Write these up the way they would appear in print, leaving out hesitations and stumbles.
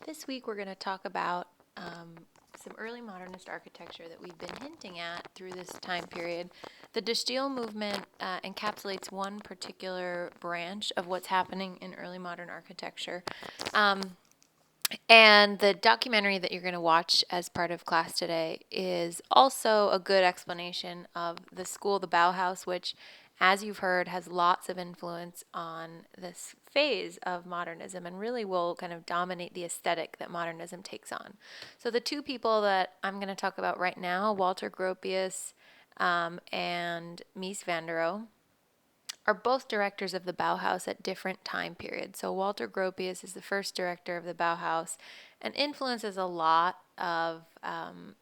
This week we're going to talk about some early modernist architecture that we've been hinting at through this time period. The De Stijl movement encapsulates one particular branch of what's happening in early modern architecture. And the documentary that you're going to watch as part of class today is also a good explanation of the school, the Bauhaus, which, as you've heard, has lots of influence on this phase of modernism and really will kind of dominate the aesthetic that modernism takes on. So the two people that I'm going to talk about right now, Walter Gropius and Mies van der Rohe, are both directors of the Bauhaus at different time periods. So Walter Gropius is the first director of the Bauhaus and influences a lot of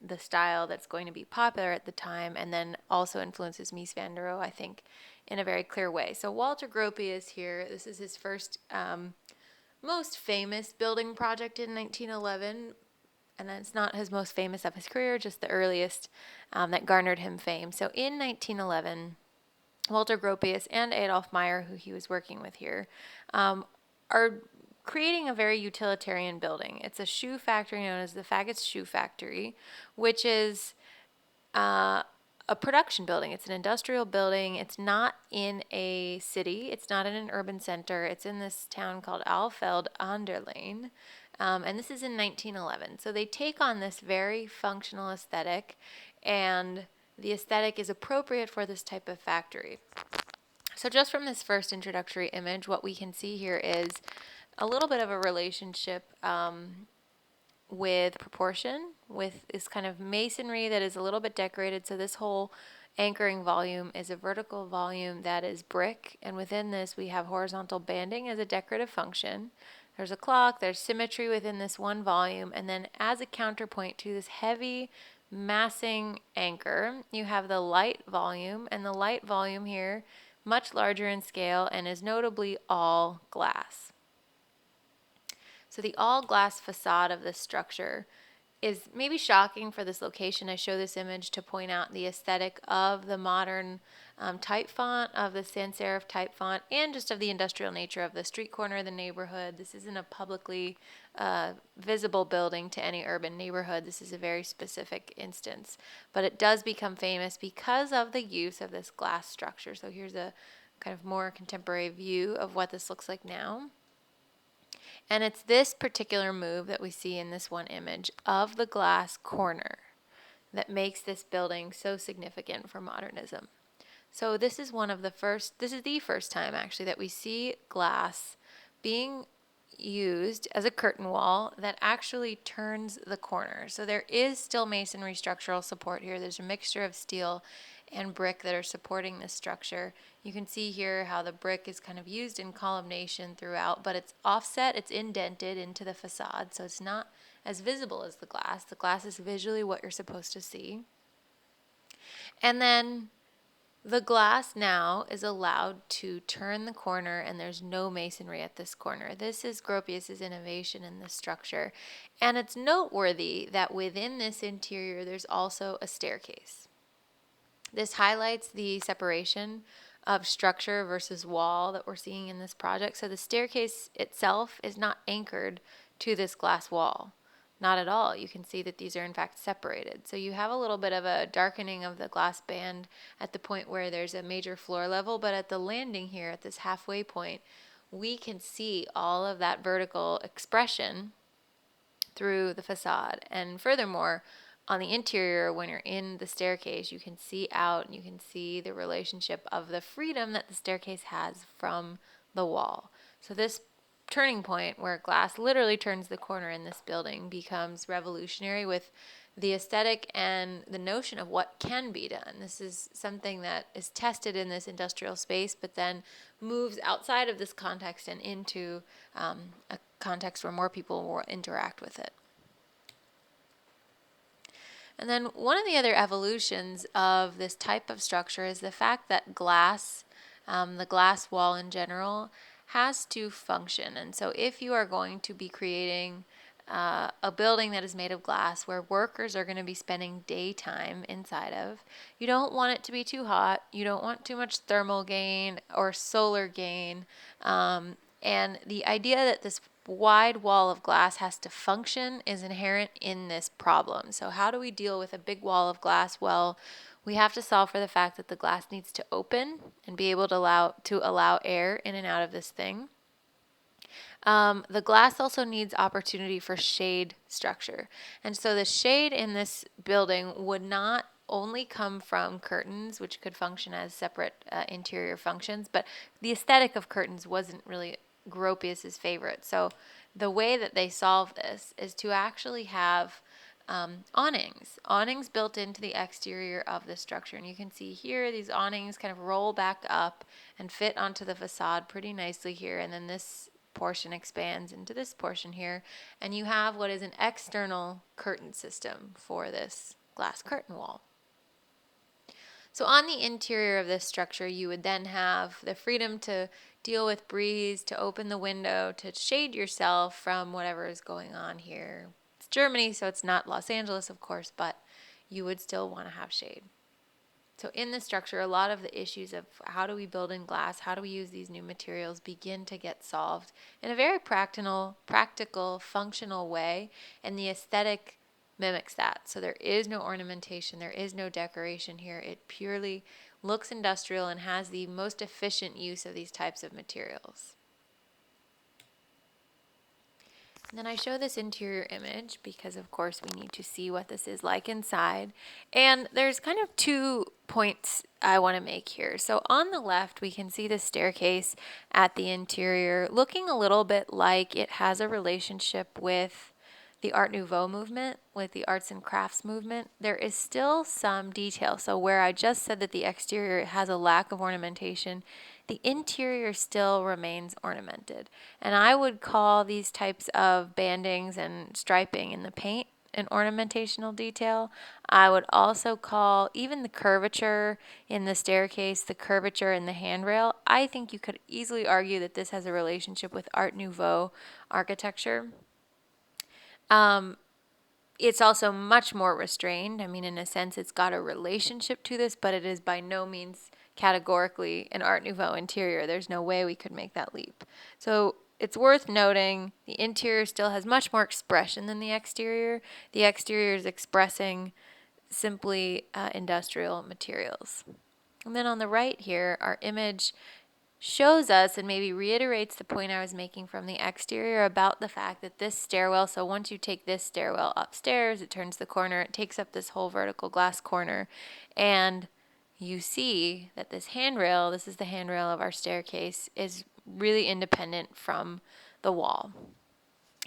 the style that's going to be popular at the time, and then also influences Mies van der Rohe, I think, in a very clear way. So Walter Gropius here, this is his first most famous building project in 1911, and it's not his most famous of his career, just the earliest that garnered him fame. So in 1911, Walter Gropius and Adolf Meyer, who he was working with here, are creating a very utilitarian building. It's a shoe factory known as the Faggots Shoe Factory, which is a production building. It's an industrial building. It's not in a city. It's not in an urban center. It's in this town called Alveld aan der Laan. And this is in 1911. So they take on this very functional aesthetic, and the aesthetic is appropriate for this type of factory. So just from this first introductory image, what we can see here is a little bit of a relationship with proportion, with this kind of masonry that is a little bit decorated. So this whole anchoring volume is a vertical volume that is brick, and within this we have horizontal banding as a decorative function. There's a clock, there's symmetry within this one volume, and then as a counterpoint to this heavy massing anchor, you have the light volume, and the light volume here, much larger in scale and is notably all glass. So the all glass facade of this structure is maybe shocking for this location. I show this image to point out the aesthetic of the modern type font, of the sans serif type font, and just of the industrial nature of the street corner of the neighborhood. This isn't a publicly visible building to any urban neighborhood. This is a very specific instance, but it does become famous because of the use of this glass structure. So here's a kind of more contemporary view of what this looks like now. And it's this particular move that we see in this one image of the glass corner that makes this building so significant for modernism. So this is the first time actually that we see glass being used as a curtain wall that actually turns the corner. So there is still masonry structural support here. There's a mixture of steel and brick that are supporting this structure. You can see here how the brick is kind of used in columnation throughout, but it's offset, it's indented into the facade, so it's not as visible as the glass. The glass is visually what you're supposed to see. And then the glass now is allowed to turn the corner, and there's no masonry at this corner. This is Gropius's innovation in this structure. And it's noteworthy that within this interior, there's also a staircase. This highlights the separation of structure versus wall that we're seeing in this project. So the staircase itself is not anchored to this glass wall. Not at all. You can see that these are in fact separated. So you have a little bit of a darkening of the glass band at the point where there's a major floor level, but at the landing here, at this halfway point, we can see all of that vertical expression through the facade. And furthermore, on the interior, when you're in the staircase, you can see out and you can see the relationship of the freedom that the staircase has from the wall. So this turning point where glass literally turns the corner in this building becomes revolutionary with the aesthetic and the notion of what can be done. This is something that is tested in this industrial space, but then moves outside of this context and into a context where more people will interact with it. And then one of the other evolutions of this type of structure is the fact that glass, the glass wall in general, has to function. And so if you are going to be creating a building that is made of glass where workers are going to be spending daytime inside of, you don't want it to be too hot. You don't want too much thermal gain or solar gain. And the idea that this wide wall of glass has to function is inherent in this problem. So how do we deal with a big wall of glass? Well, we have to solve for the fact that the glass needs to open and be able to allow air in and out of this thing. The glass also needs opportunity for shade structure. And so the shade in this building would not only come from curtains, which could function as separate interior functions, but the aesthetic of curtains wasn't really Gropius's favorite. So the way that they solve this is to actually have awnings built into the exterior of the structure. And you can see here these awnings kind of roll back up and fit onto the facade pretty nicely here. And then this portion expands into this portion here, and you have what is an external curtain system for this glass curtain wall. So on the interior of this structure, you would then have the freedom to deal with breeze, to open the window, to shade yourself from whatever is going on here. It's Germany, so it's not Los Angeles, of course, but you would still want to have shade. So in the structure, a lot of the issues of how do we build in glass, how do we use these new materials begin to get solved in a very practical, functional way, and the aesthetic mimics that. So there is no ornamentation, there is no decoration here. It purely looks industrial and has the most efficient use of these types of materials. And then I show this interior image because, of course, we need to see what this is like inside. And there's kind of 2 points I want to make here. So on the left, we can see the staircase at the interior looking a little bit like it has a relationship with the Art Nouveau movement, with the arts and crafts movement. There is still some detail. So where I just said that the exterior has a lack of ornamentation, the interior still remains ornamented. And I would call these types of bandings and striping in the paint an ornamentational detail. I would also call even the curvature in the staircase, the curvature in the handrail. I think you could easily argue that this has a relationship with Art Nouveau architecture. It's also much more restrained. I mean, in a sense, it's got a relationship to this, but it is by no means categorically an Art Nouveau interior. There's no way we could make that leap. So it's worth noting the interior still has much more expression than the exterior. The exterior is expressing simply industrial materials. And then on the right here, our image shows us and maybe reiterates the point I was making from the exterior about the fact that this stairwell, so once you take this stairwell upstairs, it turns the corner, it takes up this whole vertical glass corner, and you see that this handrail, this is the handrail of our staircase, is really independent from the wall.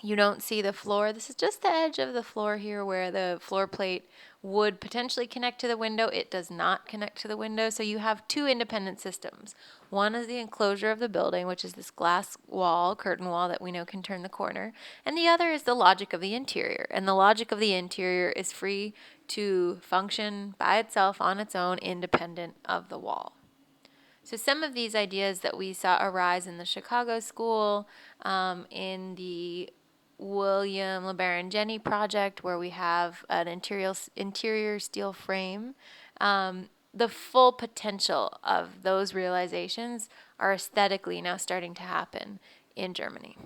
You don't see the floor. This is just the edge of the floor here where the floor plate would potentially connect to the window. It does not connect to the window. So you have 2 independent systems. One is the enclosure of the building, which is this glass wall, curtain wall that we know can turn the corner. And the other is the logic of the interior. And the logic of the interior is free to function by itself on its own, independent of the wall. So some of these ideas that we saw arise in the Chicago School, in the William LeBaron Jenney project, where we have an interior steel frame, the full potential of those realizations are aesthetically now starting to happen in Germany.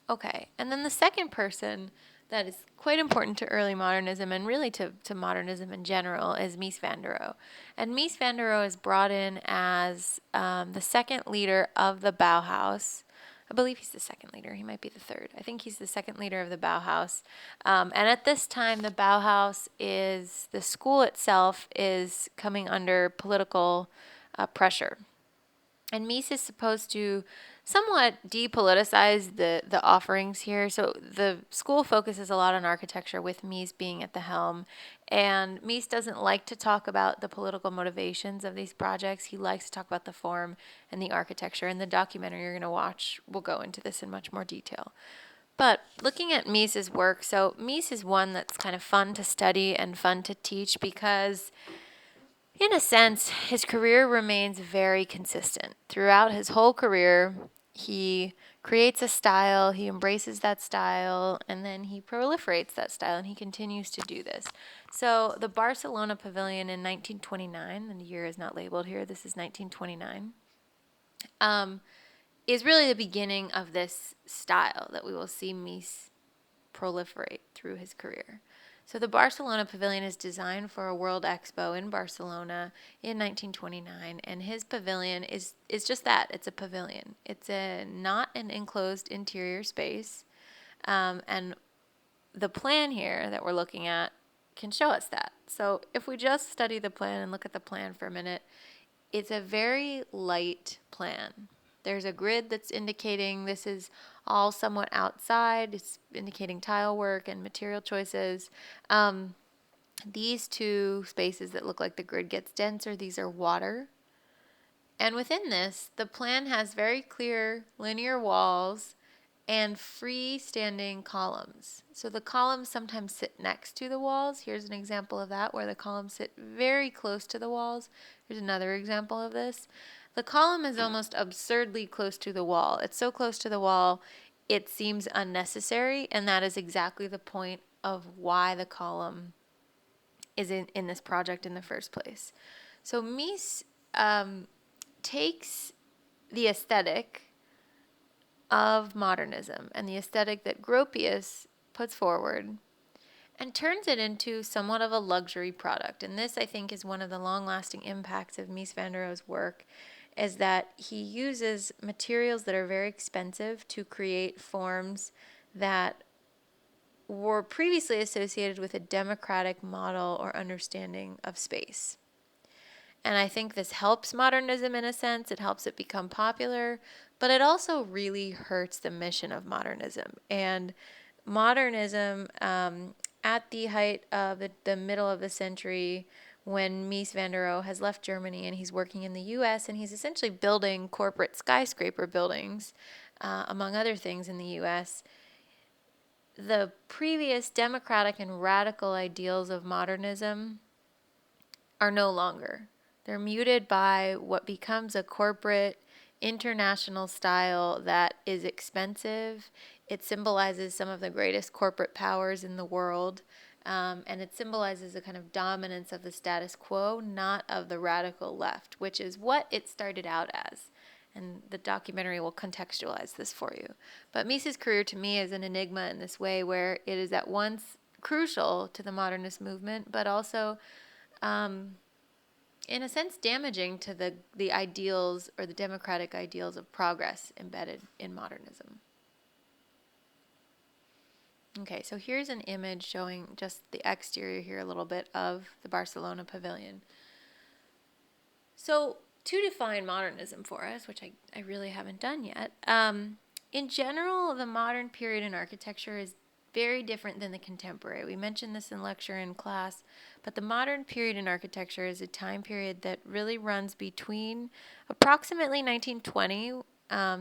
Okay, and then the second person that is quite important to early modernism and really to modernism in general is Mies van der Rohe. And Mies van der Rohe is brought in as the second leader of the Bauhaus. I believe he's the second leader. He might be the third. I think he's the second leader of the Bauhaus. And at this time, the Bauhaus the school itself is coming under political pressure. And Mies is supposed to somewhat depoliticize the offerings here. So the school focuses a lot on architecture with Mies being at the helm. And Mies doesn't like to talk about the political motivations of these projects. He likes to talk about the form and the architecture. And the documentary you're going to watch will go into this in much more detail. But looking at Mies's work, so Mies is one that's kind of fun to study and fun to teach because in a sense, his career remains very consistent. Throughout his whole career, he creates a style, he embraces that style, and then he proliferates that style, and he continues to do this. So the Barcelona Pavilion in 1929, and the year is not labeled here, this is 1929. is really the beginning of this style that we will see Mies proliferate through his career. So the Barcelona Pavilion is designed for a World Expo in Barcelona in 1929, and his pavilion is just that. It's a pavilion. It's not an enclosed interior space, and the plan here that we're looking at can show us that. So if we just study the plan and look at the plan for a minute, it's a very light plan. There's a grid that's indicating this is all somewhat outside. It's indicating tile work and material choices. These two spaces that look like the grid gets denser, these are water. And within this, the plan has very clear linear walls and freestanding columns. So the columns sometimes sit next to the walls. Here's an example of that where the columns sit very close to the walls. Here's another example of this. The column is almost absurdly close to the wall. It's so close to the wall, it seems unnecessary, and that is exactly the point of why the column is in this project in the first place. So Mies takes the aesthetic of modernism and the aesthetic that Gropius puts forward and turns it into somewhat of a luxury product. And this, I think, is one of the long-lasting impacts of Mies van der Rohe's work, is that he uses materials that are very expensive to create forms that were previously associated with a democratic model or understanding of space. And I think this helps modernism in a sense. It helps it become popular, but it also really hurts the mission of modernism. And modernism, at the height of the middle of the century, when Mies van der Rohe has left Germany and he's working in the U.S. and he's essentially building corporate skyscraper buildings, among other things in the U.S., the previous democratic and radical ideals of modernism are no longer. They're muted by what becomes a corporate international style that is expensive. It symbolizes some of the greatest corporate powers in the world, and it symbolizes a kind of dominance of the status quo, not of the radical left, which is what it started out as. And the documentary will contextualize this for you. But Mies's career to me is an enigma in this way, where it is at once crucial to the modernist movement, but also in a sense damaging to the ideals or the democratic ideals of progress embedded in modernism. Okay, so here's an image showing just the exterior here a little bit of the Barcelona Pavilion. So to define modernism for us, which I really haven't done yet, in general, the modern period in architecture is very different than the contemporary. We mentioned this in lecture in class, but the modern period in architecture is a time period that really runs between approximately 1920,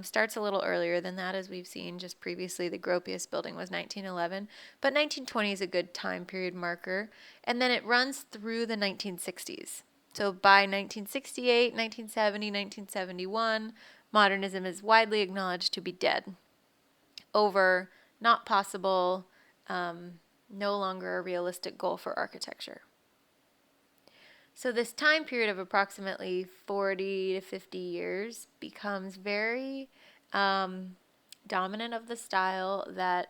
starts a little earlier than that, as we've seen just previously. The Gropius building was 1911, but 1920 is a good time period marker, and then it runs through the 1960s. So by 1968, 1970, 1971, modernism is widely acknowledged to be dead, over, not possible, no longer a realistic goal for architecture. So this time period of approximately 40 to 50 years becomes very dominant of the style that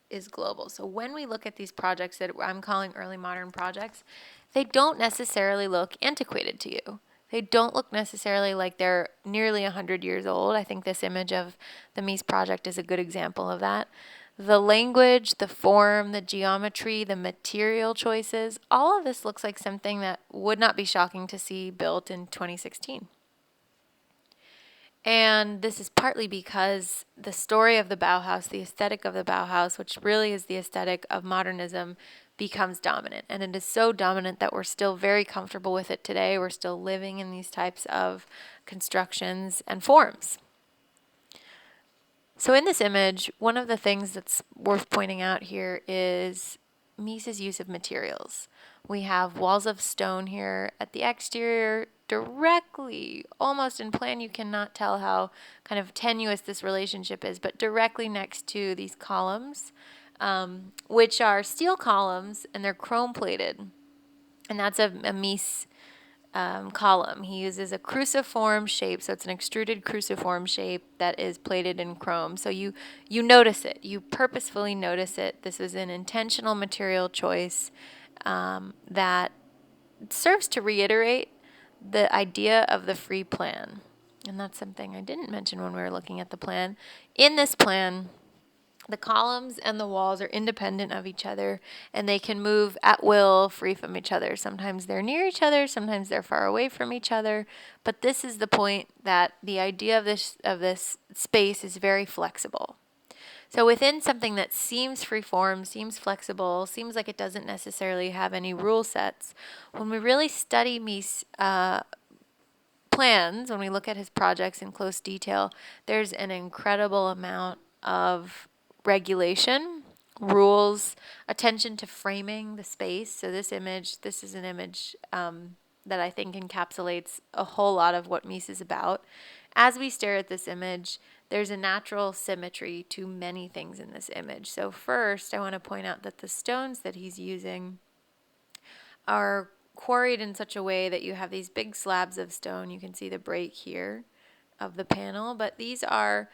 is global. So when we look at these projects that I'm calling early modern projects, they don't necessarily look antiquated to you. They don't look necessarily like they're nearly 100 years old. I think this image of the Mies project is a good example of that. The language, the form, the geometry, the material choices, all of this looks like something that would not be shocking to see built in 2016. And this is partly because the story of the Bauhaus, the aesthetic of the Bauhaus, which really is the aesthetic of modernism, becomes dominant. And it is so dominant that we're still very comfortable with it today. We're still living in these types of constructions and forms. So in this image, one of the things that's worth pointing out here is Mies's use of materials. We have walls of stone here at the exterior, directly, almost in plan, you cannot tell how kind of tenuous this relationship is, but directly next to these columns, which are steel columns, and they're chrome plated. And that's a Mies column. He uses a cruciform shape, so it's an extruded cruciform shape that is plated in chrome. So you notice it. You purposefully notice it. This is an intentional material choice that serves to reiterate the idea of the free plan. And that's something I didn't mention when we were looking at the plan. In this plan, the columns and the walls are independent of each other, and they can move at will, free from each other. Sometimes they're near each other, sometimes they're far away from each other. But this is the point, that the idea of this space is very flexible. So within something that seems freeform, seems flexible, seems like it doesn't necessarily have any rule sets, when we really study Mies' plans, when we look at his projects in close detail, there's an incredible amount of regulation, rules, attention to framing the space. So this is an image that I think encapsulates a whole lot of what Mies is about. As we stare at this image, there's a natural symmetry to many things in this image. So first, I want to point out that the stones that he's using are quarried in such a way that you have these big slabs of stone. You can see the break here of the panel, but these are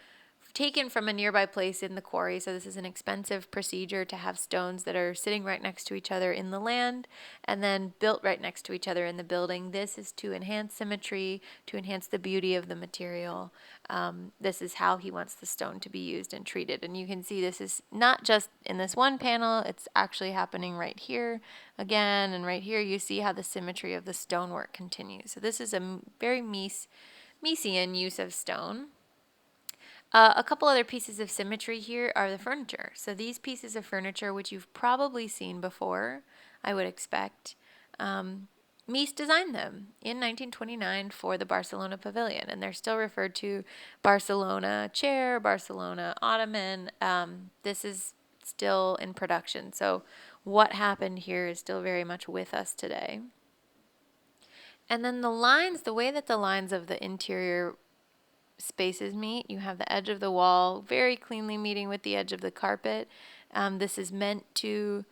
taken from a nearby place in the quarry. So this is an expensive procedure to have stones that are sitting right next to each other in the land and then built right next to each other in the building. This is to enhance symmetry, to enhance the beauty of the material. This is how he wants the stone to be used and treated. And you can see this is not just in this one panel, it's actually happening right here again, and right here you see how the symmetry of the stonework continues. So this is a very Miesian use of stone. A couple other pieces of symmetry here are the furniture. So these pieces of furniture, which you've probably seen before, I would expect, Mies designed them in 1929 for the Barcelona Pavilion, and they're still referred to Barcelona chair, Barcelona ottoman. This is still in production, so what happened here is still very much with us today. And then the way that the lines of the interior spaces meet, you have the edge of the wall very cleanly meeting with the edge of the carpet. This is meant to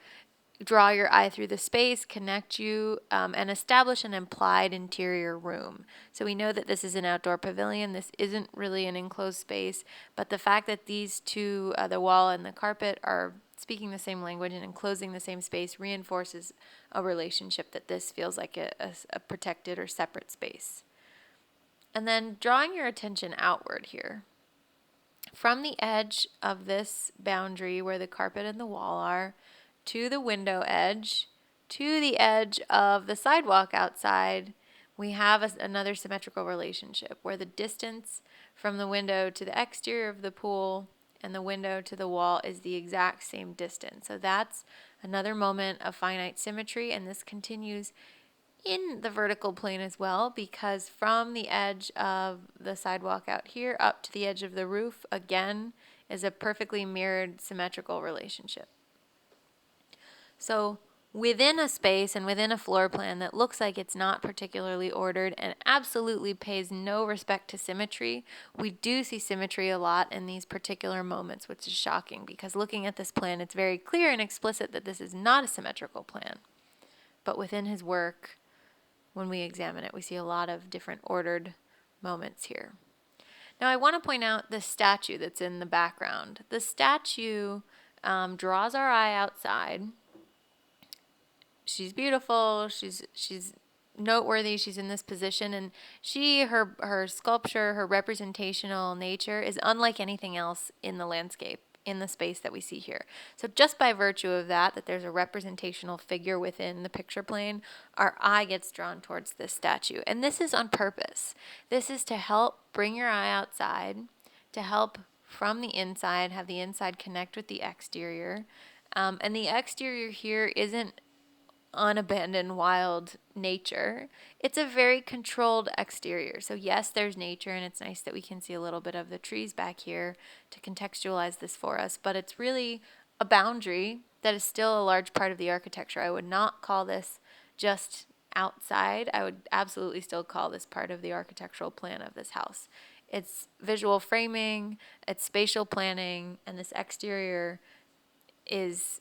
draw your eye through the space, connect you, and establish an implied interior room. So we know that this is an outdoor pavilion. This isn't really an enclosed space, but the fact that these two, the wall and the carpet, are speaking the same language and enclosing the same space reinforces a relationship that this feels like a protected or separate space. And then drawing your attention outward here. From the edge of this boundary where the carpet and the wall are, to the window edge, to the edge of the sidewalk outside, we have another symmetrical relationship where the distance from the window to the exterior of the pool and the window to the wall is the exact same distance. So that's another moment of finite symmetry, and this continues in the vertical plane as well, because from the edge of the sidewalk out here up to the edge of the roof, again, is a perfectly mirrored symmetrical relationship. So within a space and within a floor plan that looks like it's not particularly ordered and absolutely pays no respect to symmetry, we do see symmetry a lot in these particular moments, which is shocking, because looking at this plan, it's very clear and explicit that this is not a symmetrical plan. But within his work, when we examine it, we see a lot of different ordered moments here. Now I want to point out the statue that's in the background. The statue draws our eye outside. She's beautiful, she's noteworthy, she's in this position, and her sculpture, her representational nature is unlike anything else in the landscape, in the space that we see here. So just by virtue of that there's a representational figure within the picture plane, our eye gets drawn towards this statue. And this is on purpose. This is to help bring your eye outside, to help from the inside, have the inside connect with the exterior. And the exterior here isn't unabandoned wild nature. It's a very controlled exterior. So yes, there's nature, and it's nice that we can see a little bit of the trees back here to contextualize this for us, but it's really a boundary that is still a large part of the architecture. I would not call this just outside. I would absolutely still call this part of the architectural plan of this house. It's visual framing, it's spatial planning, and this exterior is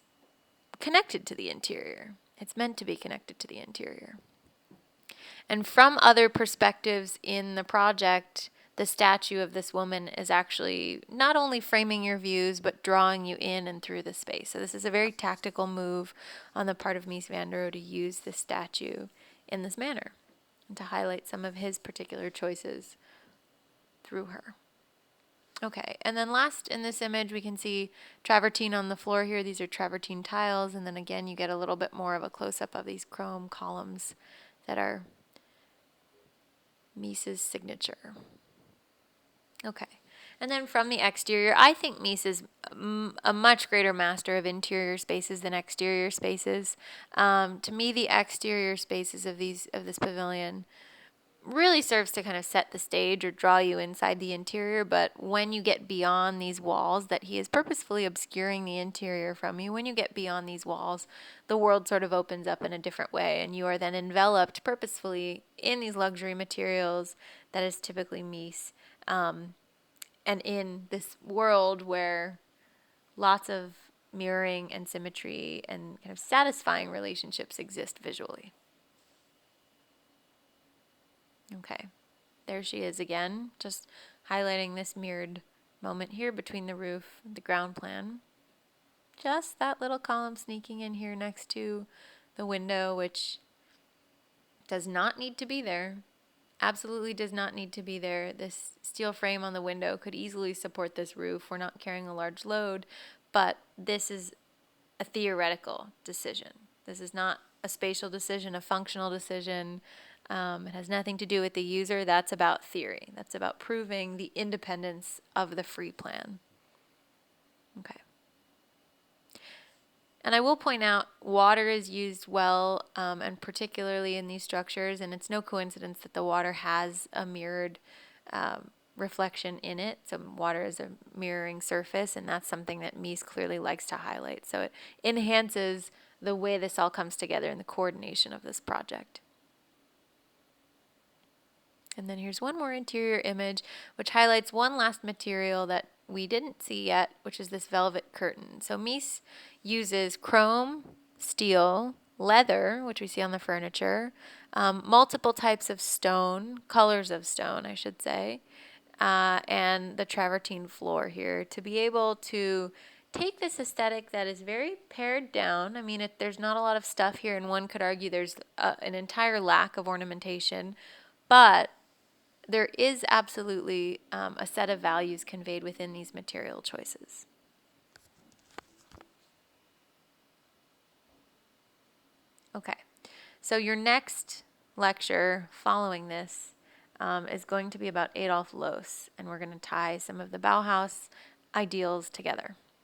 connected to the interior. It's meant to be connected to the interior. And from other perspectives in the project, the statue of this woman is actually not only framing your views, but drawing you in and through the space. So this is a very tactical move on the part of Mies van der Rohe to use this statue in this manner and to highlight some of his particular choices through her. Okay, and then last in this image, we can see travertine on the floor here. These are travertine tiles, and then again, you get a little bit more of a close-up of these chrome columns that are Mies's signature. Okay, and then from the exterior, I think Mies is a much greater master of interior spaces than exterior spaces. To me, the exterior spaces of this pavilion really serves to kind of set the stage or draw you inside the interior, but when you get beyond these walls that he is purposefully obscuring the interior from you, when you get beyond these walls, the world sort of opens up in a different way, and you are then enveloped purposefully in these luxury materials that is typically Mies, and in this world where lots of mirroring and symmetry and kind of satisfying relationships exist visually. Okay. There she is again, just highlighting this mirrored moment here between the roof and the ground plan. Just that little column sneaking in here next to the window, which does not need to be there. Absolutely does not need to be there. This steel frame on the window could easily support this roof. We're not carrying a large load, but this is a theoretical decision. This is not a spatial decision, a functional decision. It has nothing to do with the user. That's about theory. That's about proving the independence of the free plan. Okay. And I will point out water is used well, and particularly in these structures, and it's no coincidence that the water has a mirrored reflection in it. So water is a mirroring surface, and that's something that Mies clearly likes to highlight. So it enhances the way this all comes together and the coordination of this project. And then here's one more interior image, which highlights one last material that we didn't see yet, which is this velvet curtain. So Mies uses chrome, steel, leather, which we see on the furniture, multiple types of stone, colors of stone, I should say, and the travertine floor here to be able to take this aesthetic that is very pared down. I mean, there's not a lot of stuff here, and one could argue there's an entire lack of ornamentation, but there is absolutely a set of values conveyed within these material choices. Okay, so your next lecture following this is going to be about Adolf Loos, and we're going to tie some of the Bauhaus ideals together.